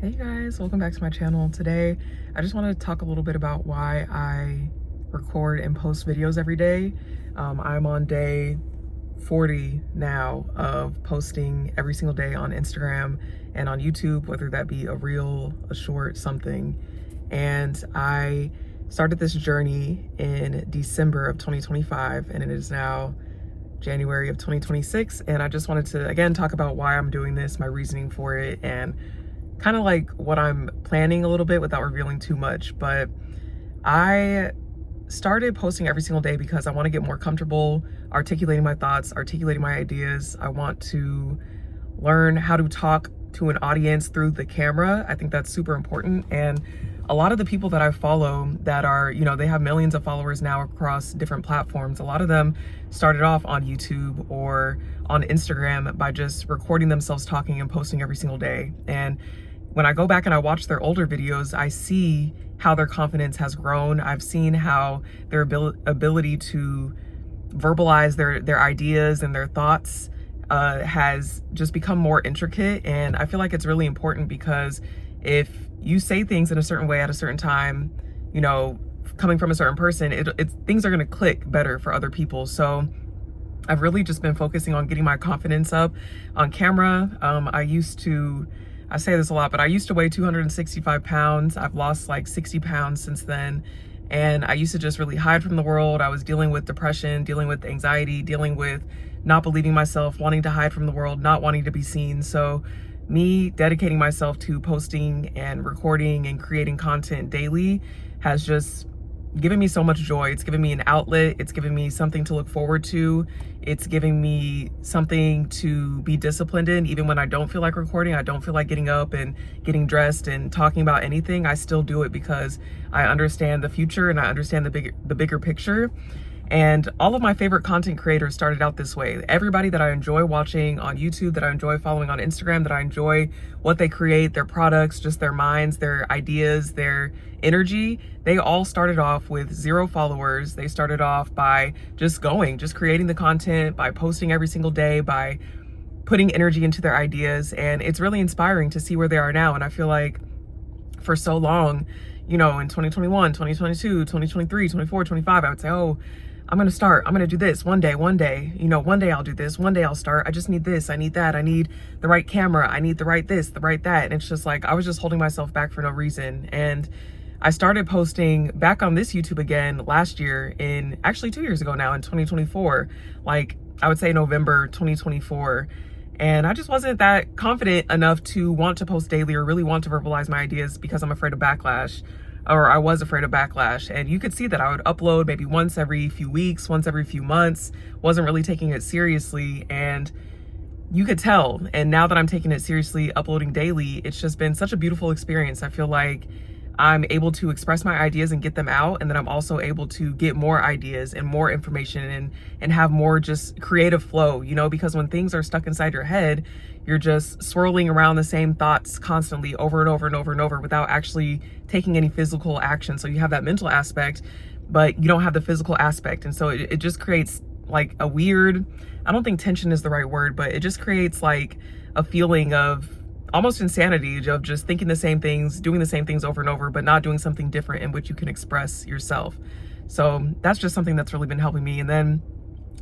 Hey guys, welcome back to my channel. Today, I just want to talk a little bit about why I record and post videos every day. I'm on day 40 now of posting every single day on Instagram and on YouTube, whether that be a reel, a short, something. And I started this journey in December of 2025, and it is now January of 2026. And I just wanted to, again, talk about why I'm doing this, my reasoning for it, and kind of like what I'm planning a little bit without revealing too much. But I started posting every single day because I want to get more comfortable articulating my thoughts, articulating my ideas. I want to learn how to talk to an audience through the camera. I think that's super important. And a lot of the people that I follow that are, they have millions of followers now across different platforms. A lot of them started off on YouTube or on Instagram by just recording themselves talking and posting every single day. And when I go back and I watch their older videos, I see how their confidence has grown. I've seen how their ability to verbalize their ideas and their thoughts has just become more intricate. And I feel like it's really important because if you say things in a certain way at a certain time, coming from a certain person, things are gonna click better for other people. So I've really just been focusing on getting my confidence up on camera. I say this a lot, but I used to weigh 265 pounds. I've lost like 60 pounds since then. And I used to just really hide from the world. I was dealing with depression, dealing with anxiety, dealing with not believing myself, wanting to hide from the world, not wanting to be seen. So me dedicating myself to posting and recording and creating content daily has just given me so much joy. It's given me an outlet. It's given me something to look forward to. It's giving me something to be disciplined in. Even when I don't feel like recording, I don't feel like getting up and getting dressed and talking about anything, I still do it because I understand the future and I understand the bigger picture. And all of my favorite content creators started out this way. Everybody that I enjoy watching on YouTube, that I enjoy following on Instagram, that I enjoy what they create, their products, just their minds, their ideas, their energy, they all started off with 0 followers. They started off by just creating the content, by posting every single day, by putting energy into their ideas. And it's really inspiring to see where they are now. And I feel like for so long, in 2021, 2022, 2023, 24, 25, I would say, oh, I'm going to do this one day, one day I'll do this, one day I'll start. I just need this, I need that, I need the right camera, I need the right this, the right that. And it's just like, I was just holding myself back for no reason. And I started posting back on this YouTube again last year, actually 2 years ago now, in 2024, like I would say November 2024. And I just wasn't that confident enough to want to post daily or really want to verbalize my ideas because I'm afraid of backlash. Or I was afraid of backlash. And you could see that I would upload maybe once every few weeks, once every few months, wasn't really taking it seriously. And you could tell. And now that I'm taking it seriously, uploading daily, it's just been such a beautiful experience. I feel like I'm able to express my ideas and get them out. And then I'm also able to get more ideas and more information and have more just creative flow, because when things are stuck inside your head, you're just swirling around the same thoughts constantly over and over and over and over without actually taking any physical action. So you have that mental aspect, but you don't have the physical aspect. And so it just creates like a weird, I don't think tension is the right word, but it just creates like a feeling of almost insanity of just thinking the same things, doing the same things over and over, but not doing something different in which you can express yourself. So that's just something that's really been helping me. And then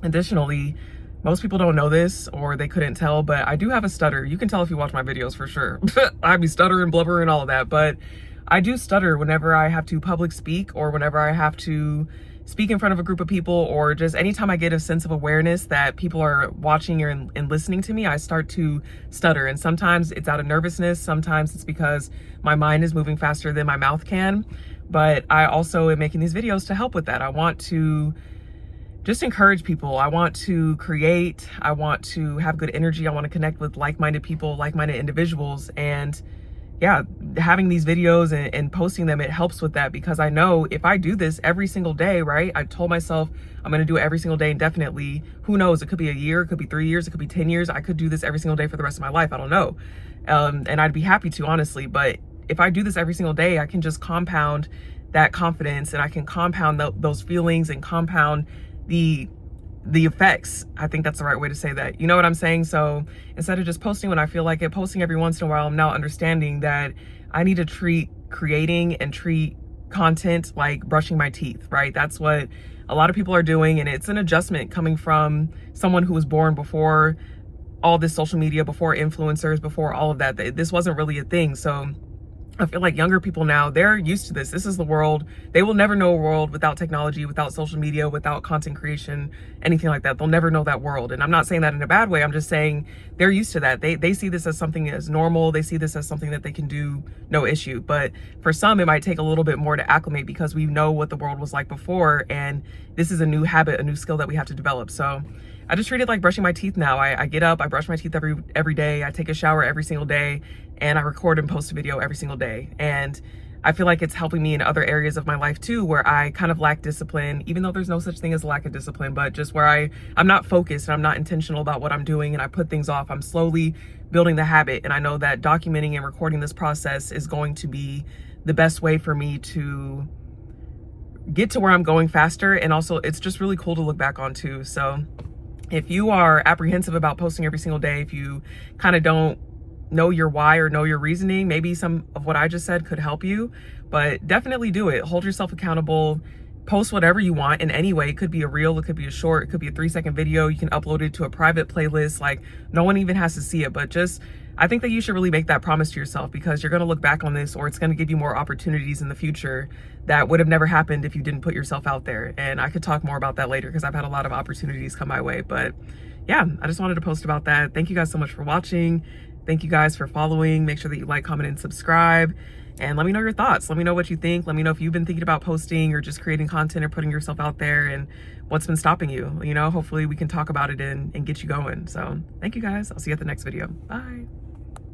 additionally, most people don't know this or they couldn't tell, but I do have a stutter. You can tell if you watch my videos for sure. I be stuttering, blubbering, all of that, but I do stutter whenever I have to public speak or whenever I have to speak in front of a group of people, or just anytime I get a sense of awareness that people are watching and listening to me, I start to stutter. And sometimes it's out of nervousness. Sometimes it's because my mind is moving faster than my mouth can. But I also am making these videos to help with that. I want to just encourage people. I want to create. I want to have good energy. I want to connect with like-minded people, like-minded individuals. And yeah, having these videos and posting them, it helps with that, because I know if I do this every single day, right? I told myself I'm going to do it every single day indefinitely. Who knows? It could be a year, it could be 3 years, it could be 10 years. I could do this every single day for the rest of my life. I don't know. And I'd be happy to, honestly. But if I do this every single day, I can just compound that confidence, and I can compound those feelings and compound the the effects. I think that's the right way to say that. You know what I'm saying? So instead of just posting when I feel like it, posting every once in a while, I'm now understanding that I need to treat creating and treat content like brushing my teeth, right? That's what a lot of people are doing, and it's an adjustment coming from someone who was born before all this social media, before influencers, before all of that. This wasn't really a thing. So I feel like younger people now, they're used to this. This is the world. They will never know a world without technology, without social media, without content creation, anything like that. They'll never know that world. And I'm not saying that in a bad way. I'm just saying they're used to that. They see this as something as normal. They see this as something that they can do no issue. But for some, it might take a little bit more to acclimate because we know what the world was like before. And this is a new habit, a new skill that we have to develop. So I just treat it like brushing my teeth now. I get up, I brush my teeth every day. I take a shower every single day, and I record and post a video every single day. And I feel like it's helping me in other areas of my life too, where I kind of lack discipline, even though there's no such thing as a lack of discipline, but just where I'm not focused and I'm not intentional about what I'm doing, and I put things off. I'm slowly building the habit. And I know that documenting and recording this process is going to be the best way for me to get to where I'm going faster. And also it's just really cool to look back on too. So if you are apprehensive about posting every single day, if you kind of don't know your why or know your reasoning, maybe some of what I just said could help you, but definitely do it. Hold yourself accountable. Post whatever you want in any way. It could be a reel, it could be a short, it could be a 3-second video. You can upload it to a private playlist. Like, no one even has to see it, but just, I think that you should really make that promise to yourself, because you're going to look back on this, or it's going to give you more opportunities in the future that would have never happened if you didn't put yourself out there. And I could talk more about that later, because I've had a lot of opportunities come my way. But yeah, I just wanted to post about that. Thank you guys so much for watching. Thank you guys for following. Make sure that you like, comment, and subscribe. And let me know your thoughts. Let me know what you think. Let me know if you've been thinking about posting or just creating content or putting yourself out there, and what's been stopping you. You know, hopefully we can talk about it and get you going. So thank you guys. I'll see you at the next video. Bye.